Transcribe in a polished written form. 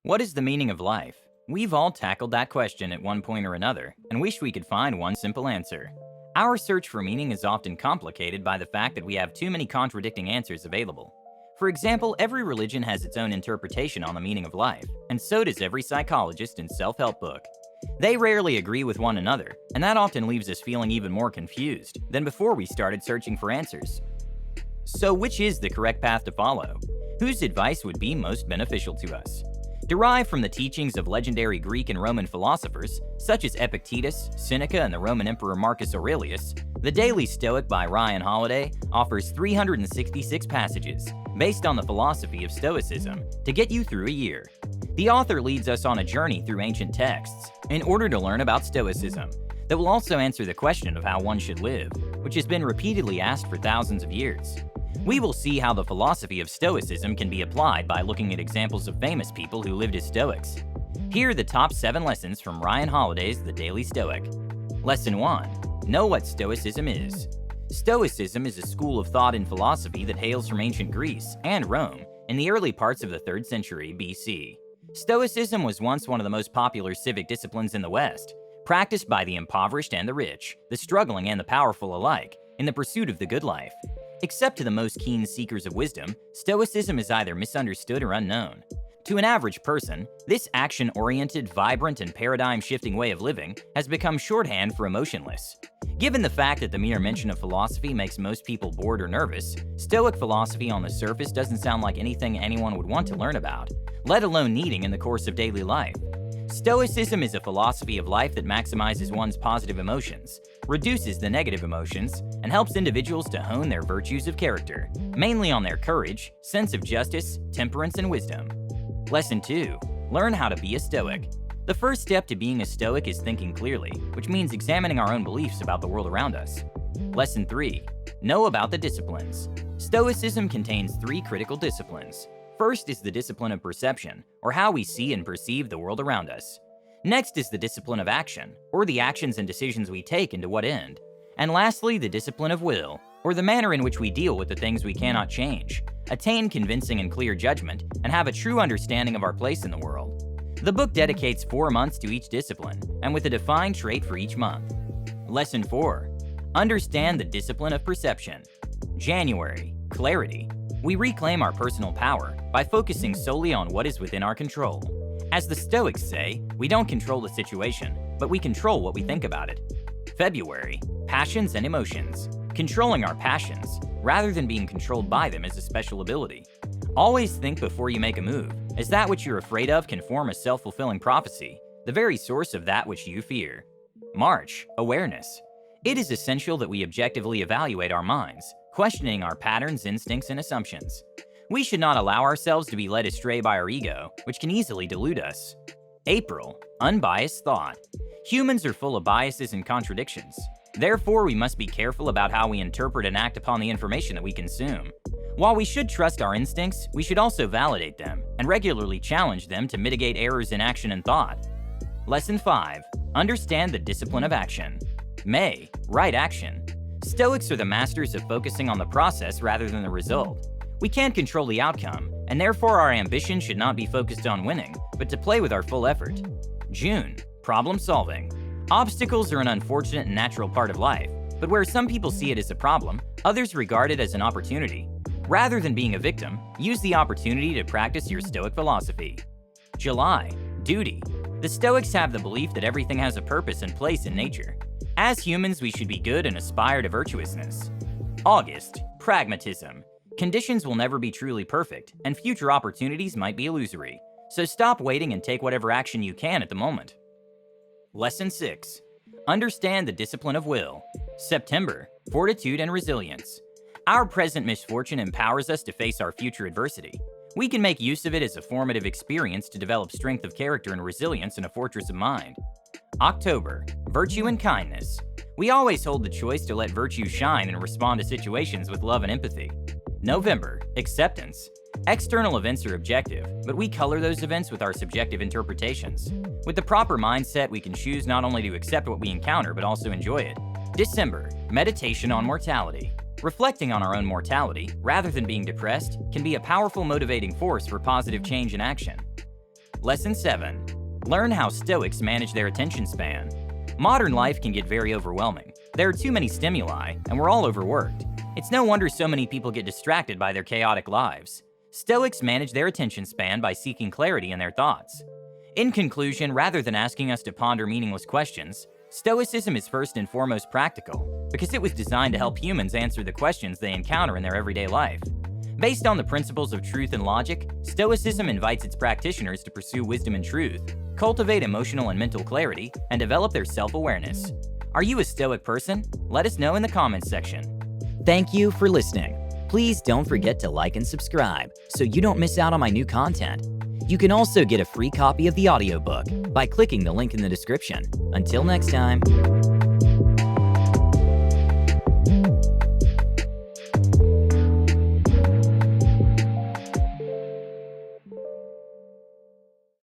What is the meaning of life? We've all tackled that question at one point or another, and wish we could find one simple answer. Our search for meaning is often complicated by the fact that we have too many contradicting answers available. For example, every religion has its own interpretation on the meaning of life, and so does every psychologist and self-help book. They rarely agree with one another, and that often leaves us feeling even more confused than before we started searching for answers. So which is the correct path to follow? Whose advice would be most beneficial to us? Derived from the teachings of legendary Greek and Roman philosophers, such as Epictetus, Seneca, and the Roman Emperor Marcus Aurelius, the Daily Stoic by Ryan Holiday offers 366 passages based on the philosophy of Stoicism to get you through a year. The author leads us on a journey through ancient texts in order to learn about Stoicism that will also answer the question of how one should live, which has been repeatedly asked for thousands of years. We will see how the philosophy of Stoicism can be applied by looking at examples of famous people who lived as Stoics. Here are the top 7 lessons from Ryan Holiday's The Daily Stoic. Lesson 1. Know what Stoicism is. Stoicism is a school of thought and philosophy that hails from ancient Greece and Rome in the early parts of the 3rd century BC. Stoicism was once one of the most popular civic disciplines in the West, practiced by the impoverished and the rich, the struggling and the powerful alike, in the pursuit of the good life. Except to the most keen seekers of wisdom, Stoicism is either misunderstood or unknown. To an average person, this action-oriented, vibrant, and paradigm-shifting way of living has become shorthand for emotionless. Given the fact that the mere mention of philosophy makes most people bored or nervous, Stoic philosophy on the surface doesn't sound like anything anyone would want to learn about, let alone needing in the course of daily life. Stoicism is a philosophy of life that maximizes one's positive emotions, reduces the negative emotions, and helps individuals to hone their virtues of character, mainly on their courage, sense of justice, temperance, and wisdom. Lesson 2. Learn how to be a Stoic. The first step to being a Stoic is thinking clearly, which means examining our own beliefs about the world around us. Lesson 3. Know about the disciplines. Stoicism contains 3 critical disciplines. First is the discipline of perception, or how we see and perceive the world around us. Next is the discipline of action, or the actions and decisions we take and to what end. And lastly, the discipline of will, or the manner in which we deal with the things we cannot change, attain convincing and clear judgment, and have a true understanding of our place in the world. The book dedicates 4 months to each discipline, and with a defined trait for each month. Lesson 4. Understand the discipline of perception. January. Clarity. We reclaim our personal power by focusing solely on what is within our control. As the Stoics say, we don't control the situation, but we control what we think about it. February. Passions and emotions. Controlling our passions, rather than being controlled by them, is a special ability. Always think before you make a move, as that which you're afraid of can form a self-fulfilling prophecy, the very source of that which you fear. March. Awareness. It is essential that we objectively evaluate our minds, questioning our patterns, instincts, and assumptions. We should not allow ourselves to be led astray by our ego, which can easily delude us. April. Unbiased thought. Humans are full of biases and contradictions. Therefore, we must be careful about how we interpret and act upon the information that we consume. While we should trust our instincts, we should also validate them and regularly challenge them to mitigate errors in action and thought. Lesson 5. Understand the discipline of action. May. Right action. Stoics are the masters of focusing on the process rather than the result. We can't control the outcome, and therefore our ambition should not be focused on winning, but to play with our full effort. June. Problem solving. Obstacles are an unfortunate and natural part of life, but where some people see it as a problem, others regard it as an opportunity. Rather than being a victim, use the opportunity to practice your Stoic philosophy. July. Duty. The Stoics have the belief that everything has a purpose and place in nature. As humans, we should be good and aspire to virtuousness. August. Pragmatism. Conditions will never be truly perfect, and future opportunities might be illusory. So stop waiting and take whatever action you can at the moment. Lesson 6. Understand the discipline of will. September. Fortitude and resilience. Our present misfortune empowers us to face our future adversity. We can make use of it as a formative experience to develop strength of character and resilience in a fortress of mind. October. Virtue and kindness. We always hold the choice to let virtue shine and respond to situations with love and empathy. November. Acceptance. External events are objective, but we color those events with our subjective interpretations. With the proper mindset, we can choose not only to accept what we encounter, but also enjoy it. December. Meditation on mortality. Reflecting on our own mortality, rather than being depressed, can be a powerful motivating force for positive change and action. Lesson 7. Learn how Stoics manage their attention span. Modern life can get very overwhelming. There are too many stimuli, and we're all overworked. It's no wonder so many people get distracted by their chaotic lives. Stoics manage their attention span by seeking clarity in their thoughts. In conclusion, rather than asking us to ponder meaningless questions, Stoicism is first and foremost practical, because it was designed to help humans answer the questions they encounter in their everyday life. Based on the principles of truth and logic, Stoicism invites its practitioners to pursue wisdom and truth, cultivate emotional and mental clarity, and develop their self-awareness. Are you a Stoic person? Let us know in the comments section. Thank you for listening. Please don't forget to like and subscribe so you don't miss out on my new content. You can also get a free copy of the audiobook by clicking the link in the description. Until next time.